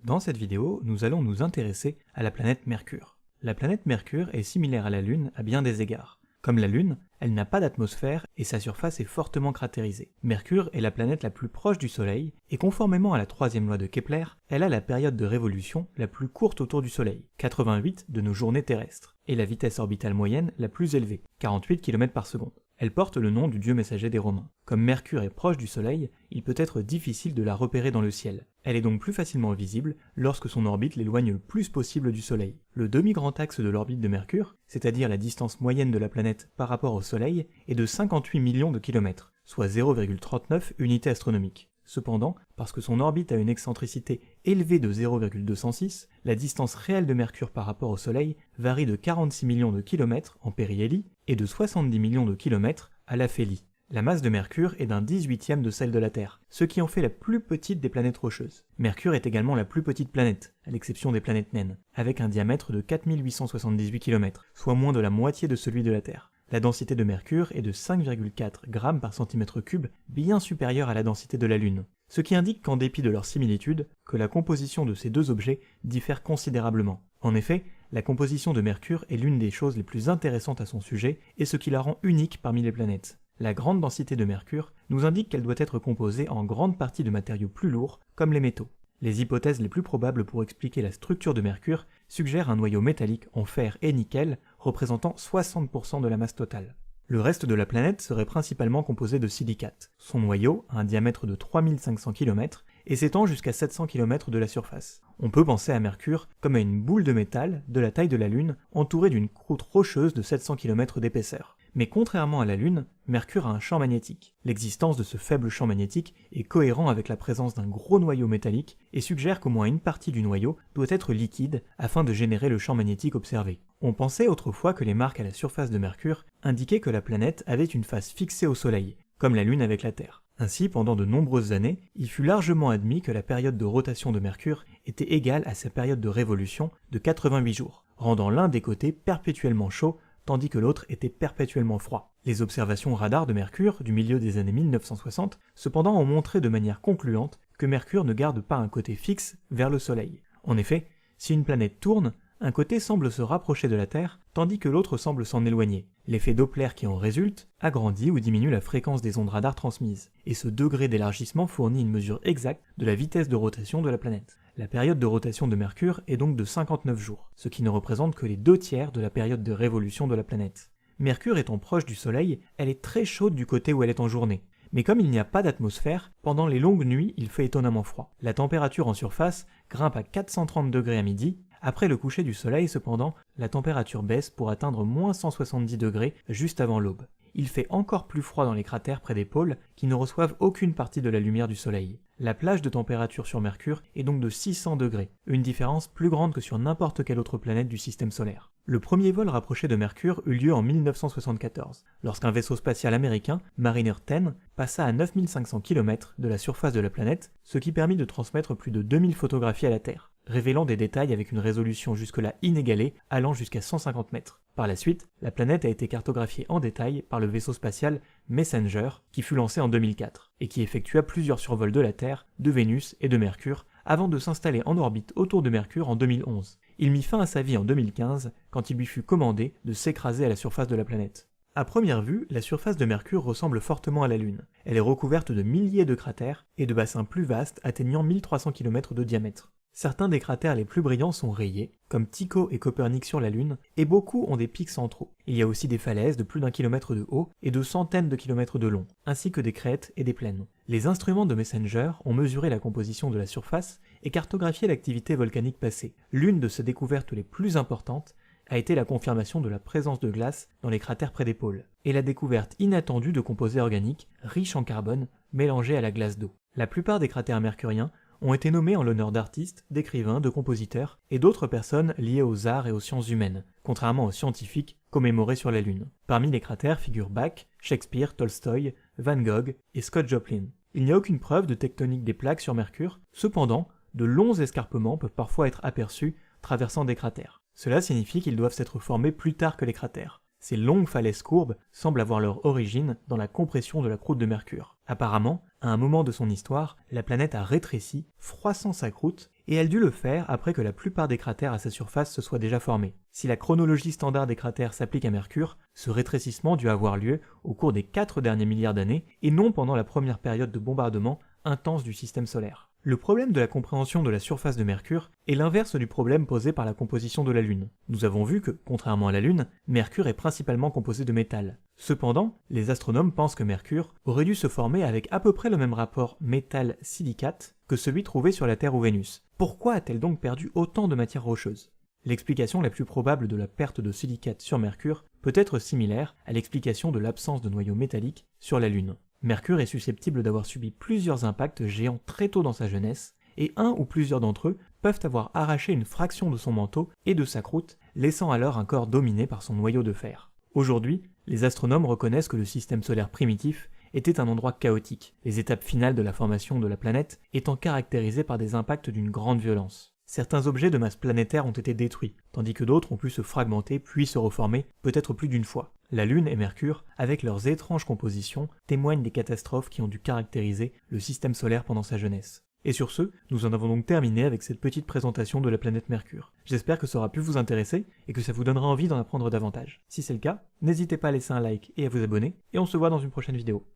Dans cette vidéo, nous allons nous intéresser à la planète Mercure. La planète Mercure est similaire à la Lune à bien des égards. Comme la Lune, elle n'a pas d'atmosphère et sa surface est fortement cratérisée. Mercure est la planète la plus proche du Soleil et conformément à la troisième loi de Kepler, elle a la période de révolution la plus courte autour du Soleil, 88 de nos journées terrestres, et la vitesse orbitale moyenne la plus élevée, 48 km par seconde. Elle porte le nom du dieu messager des Romains. Comme Mercure est proche du Soleil, il peut être difficile de la repérer dans le ciel. Elle est donc plus facilement visible lorsque son orbite l'éloigne le plus possible du Soleil. Le demi-grand axe de l'orbite de Mercure, c'est-à-dire la distance moyenne de la planète par rapport au Soleil, est de 58 millions de kilomètres, soit 0,39 unités astronomiques. Cependant, parce que son orbite a une excentricité élevée de 0,206, la distance réelle de Mercure par rapport au Soleil varie de 46 millions de kilomètres en périhélie et de 70 millions de kilomètres à l'aphélie. La masse de Mercure est d'un 18e de celle de la Terre, ce qui en fait la plus petite des planètes rocheuses. Mercure est également la plus petite planète, à l'exception des planètes naines, avec un diamètre de 4878 km, soit moins de la moitié de celui de la Terre. La densité de Mercure est de 5,4 g par cm3, bien supérieure à la densité de la Lune, ce qui indique qu'en dépit de leur similitude, que la composition de ces deux objets diffère considérablement. En effet, la composition de Mercure est l'une des choses les plus intéressantes à son sujet et ce qui la rend unique parmi les planètes. La grande densité de Mercure nous indique qu'elle doit être composée en grande partie de matériaux plus lourds, comme les métaux. Les hypothèses les plus probables pour expliquer la structure de Mercure suggèrent un noyau métallique en fer et nickel représentant 60% de la masse totale. Le reste de la planète serait principalement composé de silicates. Son noyau a un diamètre de 3500 km et s'étend jusqu'à 700 km de la surface. On peut penser à Mercure comme à une boule de métal de la taille de la Lune entourée d'une croûte rocheuse de 700 km d'épaisseur. Mais contrairement à la Lune, Mercure a un champ magnétique. L'existence de ce faible champ magnétique est cohérent avec la présence d'un gros noyau métallique et suggère qu'au moins une partie du noyau doit être liquide afin de générer le champ magnétique observé. On pensait autrefois que les marques à la surface de Mercure indiquaient que la planète avait une face fixée au Soleil, comme la Lune avec la Terre. Ainsi, pendant de nombreuses années, il fut largement admis que la période de rotation de Mercure était égale à sa période de révolution de 88 jours, rendant l'un des côtés perpétuellement chaud tandis que l'autre était perpétuellement froid. Les observations radar de Mercure du milieu des années 1960 cependant ont montré de manière concluante que Mercure ne garde pas un côté fixe vers le Soleil. En effet, si une planète tourne, un côté semble se rapprocher de la Terre, tandis que l'autre semble s'en éloigner. L'effet Doppler qui en résulte agrandit ou diminue la fréquence des ondes radar transmises, et ce degré d'élargissement fournit une mesure exacte de la vitesse de rotation de la planète. La période de rotation de Mercure est donc de 59 jours, ce qui ne représente que les 2/3 de la période de révolution de la planète. Mercure étant proche du Soleil, elle est très chaude du côté où elle est en journée. Mais comme il n'y a pas d'atmosphère, pendant les longues nuits, il fait étonnamment froid. La température en surface grimpe à 430 degrés à midi. Après le coucher du Soleil, cependant, la température baisse pour atteindre moins 170 degrés juste avant l'aube. Il fait encore plus froid dans les cratères près des pôles qui ne reçoivent aucune partie de la lumière du Soleil. La plage de température sur Mercure est donc de 600 degrés, une différence plus grande que sur n'importe quelle autre planète du système solaire. Le premier vol rapproché de Mercure eut lieu en 1974, lorsqu'un vaisseau spatial américain, Mariner 10, passa à 9500 km de la surface de la planète, ce qui permit de transmettre plus de 2000 photographies à la Terre, révélant des détails avec une résolution jusque-là inégalée, allant jusqu'à 150 mètres. Par la suite, la planète a été cartographiée en détail par le vaisseau spatial Messenger, qui fut lancé en 2004, et qui effectua plusieurs survols de la Terre, de Vénus et de Mercure, avant de s'installer en orbite autour de Mercure en 2011. Il mit fin à sa vie en 2015, quand il lui fut commandé de s'écraser à la surface de la planète. À première vue, la surface de Mercure ressemble fortement à la Lune. Elle est recouverte de milliers de cratères et de bassins plus vastes atteignant 1300 km de diamètre. Certains des cratères les plus brillants sont rayés, comme Tycho et Copernic sur la Lune, et beaucoup ont des pics centraux. Il y a aussi des falaises de plus d'1 kilomètre de haut et de centaines de kilomètres de long, ainsi que des crêtes et des plaines. Les instruments de Messenger ont mesuré la composition de la surface et cartographié l'activité volcanique passée. L'une de ces découvertes les plus importantes a été la confirmation de la présence de glace dans les cratères près des pôles, et la découverte inattendue de composés organiques riches en carbone mélangés à la glace d'eau. La plupart des cratères mercuriens ont été nommés en l'honneur d'artistes, d'écrivains, de compositeurs et d'autres personnes liées aux arts et aux sciences humaines, contrairement aux scientifiques commémorés sur la Lune. Parmi les cratères figurent Bach, Shakespeare, Tolstoï, Van Gogh et Scott Joplin. Il n'y a aucune preuve de tectonique des plaques sur Mercure, cependant, de longs escarpements peuvent parfois être aperçus traversant des cratères. Cela signifie qu'ils doivent s'être formés plus tard que les cratères. Ces longues falaises courbes semblent avoir leur origine dans la compression de la croûte de Mercure. Apparemment, à un moment de son histoire, la planète a rétréci, froissant sa croûte, et elle dut le faire après que la plupart des cratères à sa surface se soient déjà formés. Si la chronologie standard des cratères s'applique à Mercure, ce rétrécissement dut avoir lieu au cours des 4 derniers milliards d'années, et non pendant la première période de bombardement intense du système solaire. Le problème de la compréhension de la surface de Mercure est l'inverse du problème posé par la composition de la Lune. Nous avons vu que, contrairement à la Lune, Mercure est principalement composé de métal. Cependant, les astronomes pensent que Mercure aurait dû se former avec à peu près le même rapport métal-silicate que celui trouvé sur la Terre ou Vénus. Pourquoi a-t-elle donc perdu autant de matière rocheuse ? L'explication la plus probable de la perte de silicate sur Mercure peut être similaire à l'explication de l'absence de noyau métallique sur la Lune. Mercure est susceptible d'avoir subi plusieurs impacts géants très tôt dans sa jeunesse, et un ou plusieurs d'entre eux peuvent avoir arraché une fraction de son manteau et de sa croûte, laissant alors un corps dominé par son noyau de fer. Aujourd'hui, les astronomes reconnaissent que le système solaire primitif était un endroit chaotique, les étapes finales de la formation de la planète étant caractérisées par des impacts d'une grande violence. Certains objets de masse planétaire ont été détruits, tandis que d'autres ont pu se fragmenter puis se reformer, peut-être plus d'une fois. La Lune et Mercure, avec leurs étranges compositions, témoignent des catastrophes qui ont dû caractériser le système solaire pendant sa jeunesse. Et sur ce, nous en avons donc terminé avec cette petite présentation de la planète Mercure. J'espère que ça aura pu vous intéresser et que ça vous donnera envie d'en apprendre davantage. Si c'est le cas, n'hésitez pas à laisser un like et à vous abonner, et on se voit dans une prochaine vidéo.